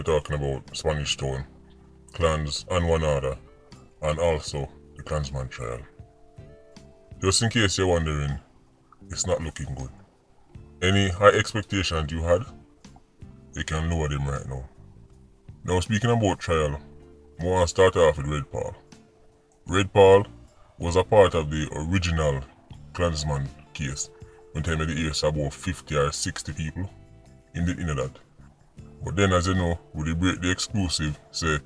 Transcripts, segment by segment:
be talking about Spanish Town, clans and one other, and also the Klansman trial. Just in case you're wondering, it's not looking good. Any high expectations you had, you can lower them right now. Now speaking about trial, I want to start off with Red Paul. Red Paul was a part of the original Klansman case when time of the year about 50 or 60 people in that. But then as you know, with the break the exclusive, say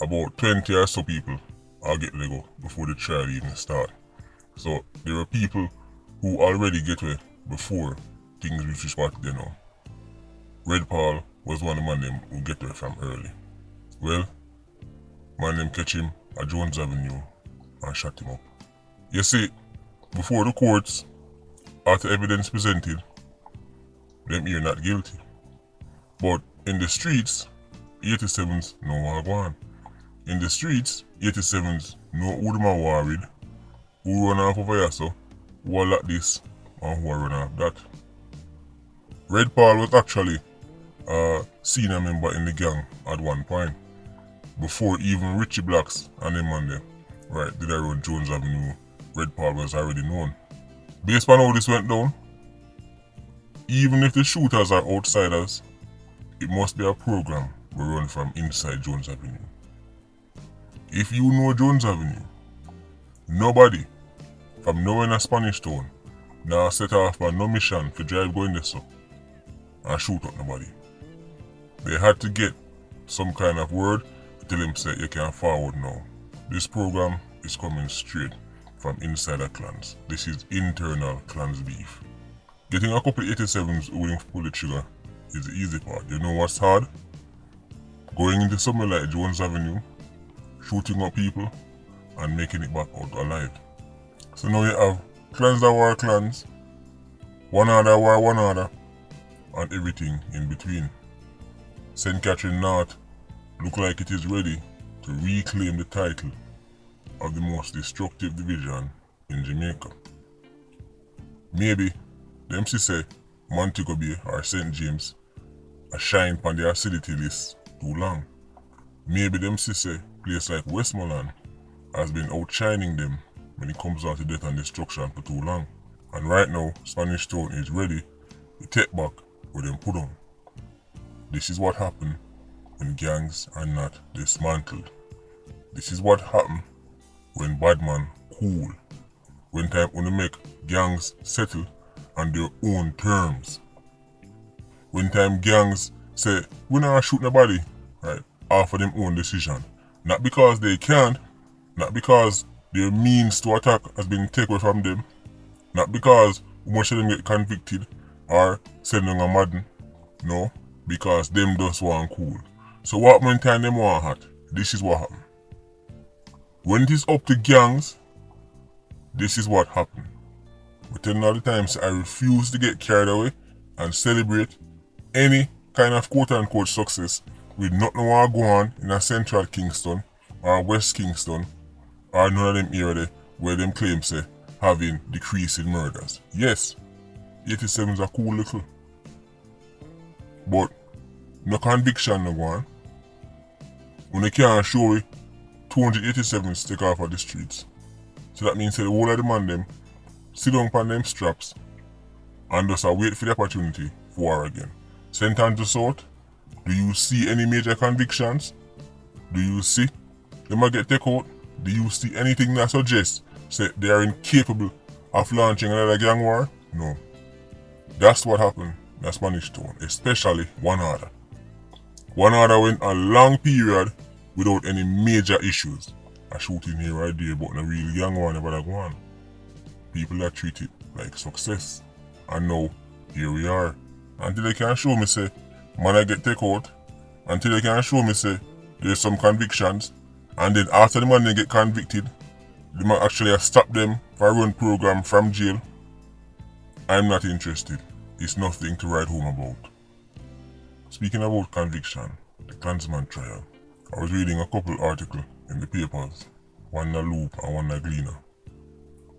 about 20 or so people are get let go before the trial even start. So there are people who already get away before things reach the spot they know. Red Paul was one of the man them who get away from early. Well, man them catch him at Jones Avenue and shut him up. You see, before the courts, after evidence presented, them here not guilty. But in the streets, 87s no one go on. In the streets, 87s know who them are worried, who run off over here so, who are like this, and who are run off that. Red Paul was actually a senior member in the gang at one point, before even Richie Blacks and them on them, right, did I run Jones Avenue, Red Paul was already known. Based on how this went down, even if the shooters are outsiders, it must be a program we run from inside Jones Avenue. If you know Jones Avenue, nobody from nowhere in a Spanish Town now set off on no mission to drive going this up and shoot up nobody. They had to get some kind of word to tell him say you can forward now. This program is coming straight from inside the clans. This is internal clans beef. Getting a couple 87s willing to pull the trigger is the easy part. You know what's hard? Going into somewhere like Jones Avenue, shooting up people, and making it back out alive. So now you have clans that war clans, one other war one other, and everything in between. St. Catherine North look like it is ready to reclaim the title of the most destructive division in Jamaica. Maybe them say Montego Bay or St. James a shine on the acidity list too long. Maybe them say place like Westmoreland has been outshining them when it comes down to death and destruction for too long. And right now, Spanish Town is ready to take back what them put on. This is what happened when gangs are not dismantled. This is what happened when bad man cool. When time when they make gangs settle on their own terms. When time gangs say, we not shoot nobody, right, off of them own decision. Not because they can't, not because their means to attack has been taken away from them, not because much of them get convicted or send them a madden, no, because them just want cool. So what when time them want hot, this is what happen. When it is up to gangs, this is what happen. But then all the times I refuse to get carried away and celebrate any kind of quote-unquote success with nothing want to go on in a central Kingston or West Kingston or none of them area where them claim say having decrease in murders. Yes, 87's a cool little, but no conviction no go on. When they can't show it, 287s take off of the streets. So that means that the whole of the man them sit down upon them straps and just wait for the opportunity for war again. St. Andrew South, do you see any major convictions? Do you see them get taken out? Do you see anything that suggests say they are incapable of launching another gang war? No. That's what happened in Spanish Town, especially one other. One other went a long period without any major issues. A shooting here right there, but no real gang war never go on. People that treat it like success. And now, here we are. Until they can show me say, man I get take out. Until they can show me say, there's some convictions. And then after the man they get convicted, they might actually stop them for a run program from jail. I'm not interested. It's nothing to write home about. Speaking about conviction, the Klansman trial, I was reading a couple articles in the papers, one na Loop and one na Gleaner.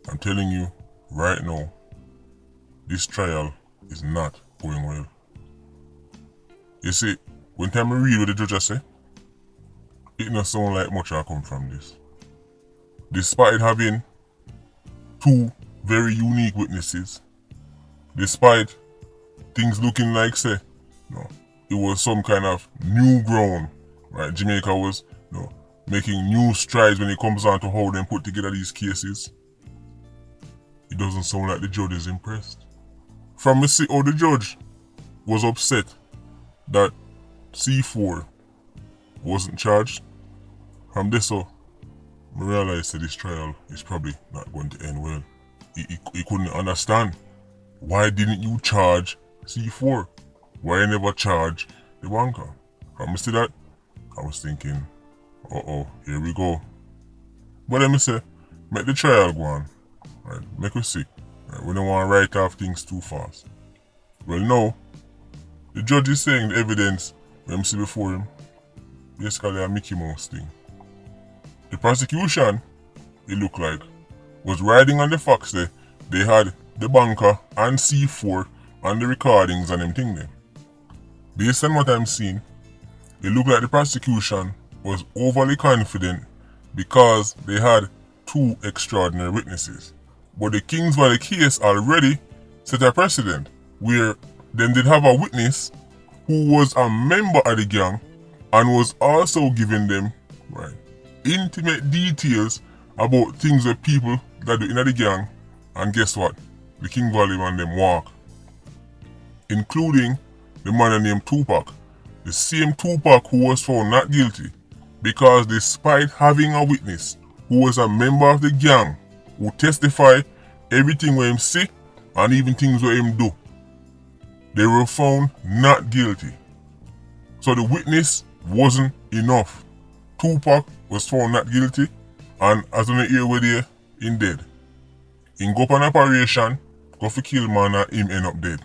I'm telling you, right now, this trial is not going well. You see, when time I read what the judge say, it not sound like much will come from this. Despite having two very unique witnesses, despite things looking like say, no, it was some kind of new ground, right? Jamaica was, making new strides when it comes on to how them put together these cases. It doesn't sound like the judge is impressed. From me see how the judge was upset that C4 wasn't charged. From this, I realized that this trial is probably not going to end well. He couldn't understand. Why didn't you charge C4? Why you never charge the banker? From me see that, I was thinking, here we go. But let me say, make the trial go on. Right, make us see. Right, we don't want to write off things too fast. Well, now, the judge is saying the evidence we see before him, basically a Mickey Mouse thing. The prosecution, it looked like, was riding on the facts that they had the banker and C4 on the recordings and them thing there. Based on what I'm seeing, it looked like the prosecution was overly confident because they had two extraordinary witnesses. But the Kings Valley case already set a precedent where them did have a witness who was a member of the gang and was also giving them intimate details about things that people that do in the gang, and guess what? The King Valley man them walk. Including the man named Tupac. The same Tupac who was found not guilty because despite having a witness who was a member of the gang who testified everything where him see and even things where him do, they were found not guilty. So the witness wasn't enough. Tupac was found not guilty, and as on the hear where they in dead. In go on operation, go for kill man and him end up dead.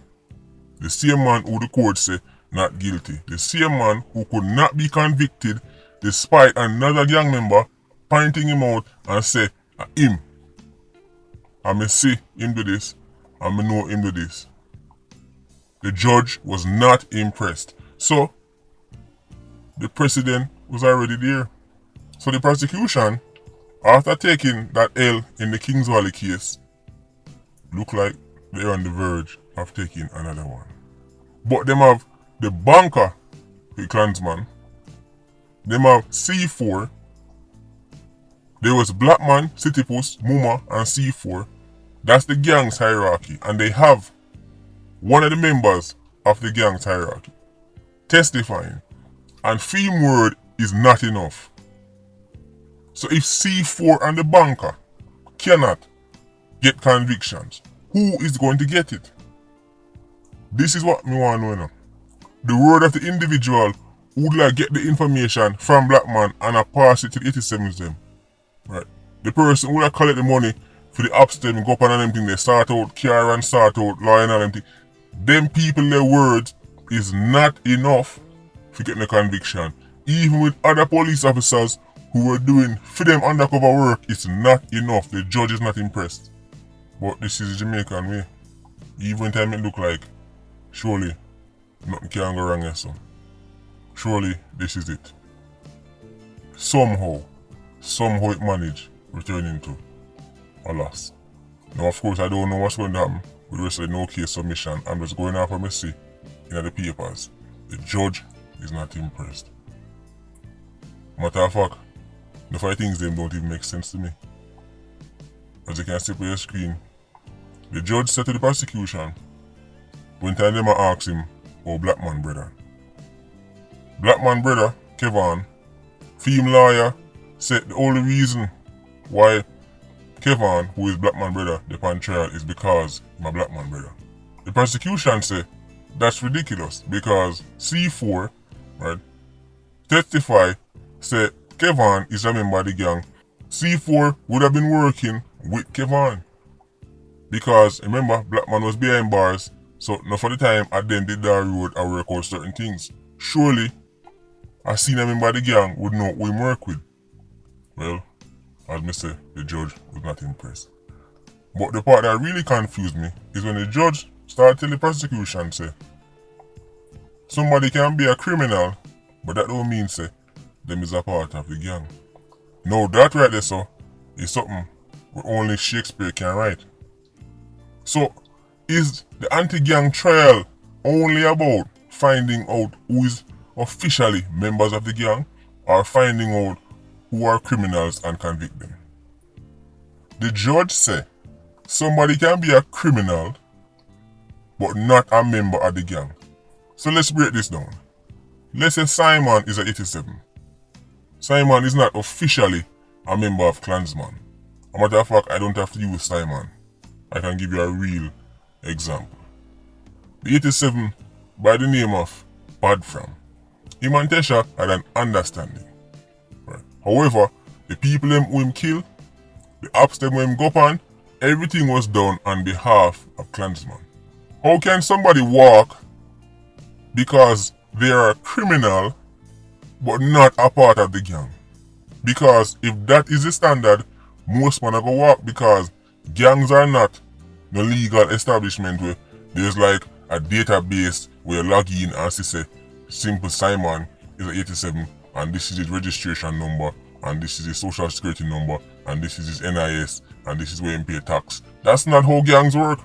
The same man who the court say not guilty. The same man who could not be convicted despite another gang member pointing him out and say, him. I may see him do this, I may know him do this. The judge was not impressed. So, the precedent was already there. So the prosecution, after taking that L in the Kings Valley case, look like they're on the verge of taking another one. But them have the banker, the Klansman, them have C4, there was Blackman, Citypost, Muma, and C4. That's the gang's hierarchy, and they have one of the members of the gang's hierarchy testifying, and theme word is not enough. So if C4 and the banker cannot get convictions, who is going to get it? This is what me want to know now. The word of the individual who would like get the information from Blackman and pass it to the 87s them. Right. The person who like collect the money for the ops them, go up on them thing, they start out car and start out law and all them thing. Them people, their words is not enough for getting a conviction. Even with other police officers who were doing for them undercover work, it's not enough. The judge is not impressed. But this is the Jamaican way. Even time it look like, surely, nothing can go wrong here, so. Surely, this is it. Somehow it managed returning to a loss. Now, of course, I don't know what's going to happen with the rest of the no case submission. I'm just going off of my see in the papers. The judge is not impressed. Matter of fact, the five things them don't even make sense to me. As you can see on your screen, the judge said to the prosecution, when time them ask him about Blackman brother. Blackman brother, Kevon, theme lawyer, said the only reason why Kevon, who is Blackman brother, upon trial is because my Blackman brother. The prosecution said that's ridiculous because C4, right, testify said Kevon is a member of the gang. C4 would have been working with Kevon. Because remember, Blackman was behind bars, so enough of the time I then did that road and work out certain things. Surely, a senior member of the gang would know who he work with. Well, as I say, the judge was not impressed. But the part that really confused me is when the judge started telling the prosecution, say, Somebody can be a criminal, but that don't mean say them is a part of the gang. No, that right there, so is something where only Shakespeare can write. So, is the anti-gang trial only about finding out who is officially members of the gang, or finding out who are criminals and convict them? The judge said somebody can be a criminal but not a member of the gang. So let's break this down. Let's say Simon is a 87. Simon is not officially a member of Klansman. As a matter of fact, I don't have to use Simon. I can give you a real example. The 87 by the name of Badfram. Him and Tesha had an understanding. Right. However, the people who him kill, the ops them who him go on, everything was done on behalf of Klansman. How can somebody walk because they are a criminal but not a part of the gang? Because if that is the standard, most men are going to walk, because gangs are not no legal establishment where there's like a database where you log in and say simple Simon is a 87 and this is his registration number and this is his social security number and this is his NIS and this is where he pay tax. That's not how gangs work.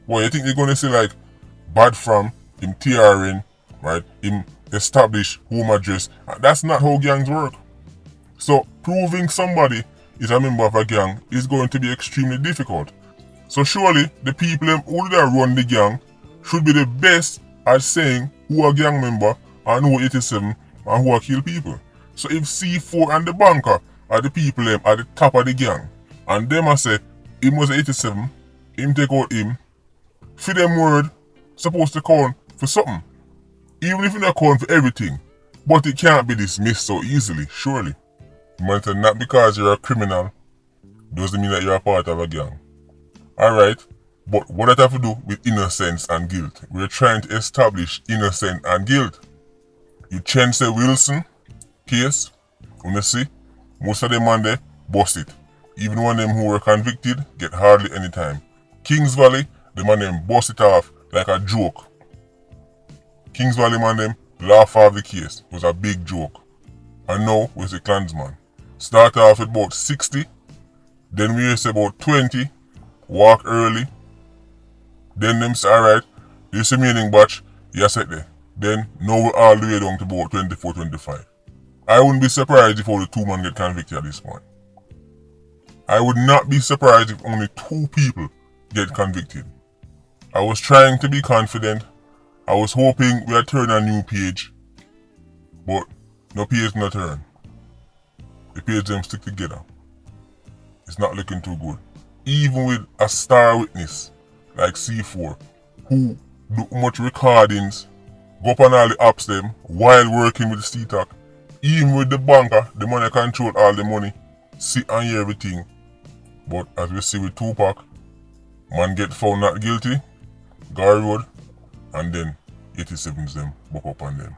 Well, you think they're going to say like Badfram, him TRN, right, him establish home address? That's not how gangs work. So proving somebody is a member of a gang is going to be extremely difficult. So surely the people who run the gang should be the best at saying who are gang member and who are 87 and who are kill people. So if C4 and the banker are the people at the top of the gang, and them I say him was 87, him take out him, for them word supposed to count for something. Even if it not count for everything. But it can't be dismissed so easily, surely. Man said not because you're a criminal doesn't mean that you're a part of a gang. Alright, but what does that have to do with innocence and guilt? We're trying to establish innocence and guilt. You change the Wilson case, you see, most of them man there bust it. Even one of them who were convicted get hardly any time. Kings Valley, the man them bust it off like a joke. Kings Valley man them laugh off the case. It was a big joke. And now we see Klansman. Start off with about 60, then we say about 20, walk early. Then them say alright, this remaining batch, you set there. Then now we're all the way down to about 24, 25. I wouldn't be surprised if only 2 men get convicted at this point. I would not be surprised if only 2 people get convicted. I was trying to be confident. I was hoping we had turned a new page. But no page not turn. The page them stick together. It's not looking too good. Even with a star witness like C4, who do much recordings, go up on all the apps them while working with the CTAC. Even with the banker, the money control all the money, see and hear everything. But as we see with Tupac, man get found not guilty, Gary Road, and then 87s them buck up on them.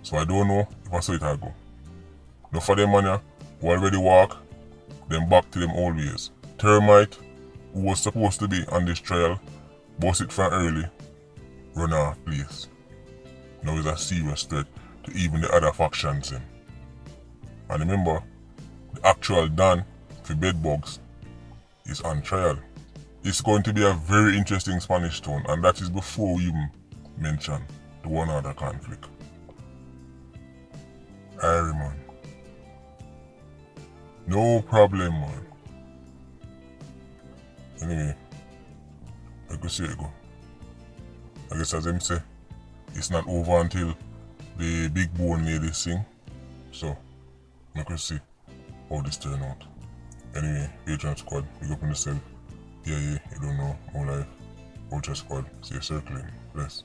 So I don't know if I saw it I go. Now for them man who already walk, then back to them old ways. Termite, who was supposed to be on this trial, bust it from early, run off place. Now is a serious threat to even the other factions them. And remember, the actual Dan for bedbugs is on trial. It's going to be a very interesting Spanish town, and that is before we even mention the one other conflict. Airy man. No problem man. Anyway, I could see it go. I guess as them say, it's not over until the big bone lady sing. So, I could see how this turn out. Anyway, Patreon squad, big up on yourself. Yeah, you don't know, more life. Ultra squad, see you circling. Bless.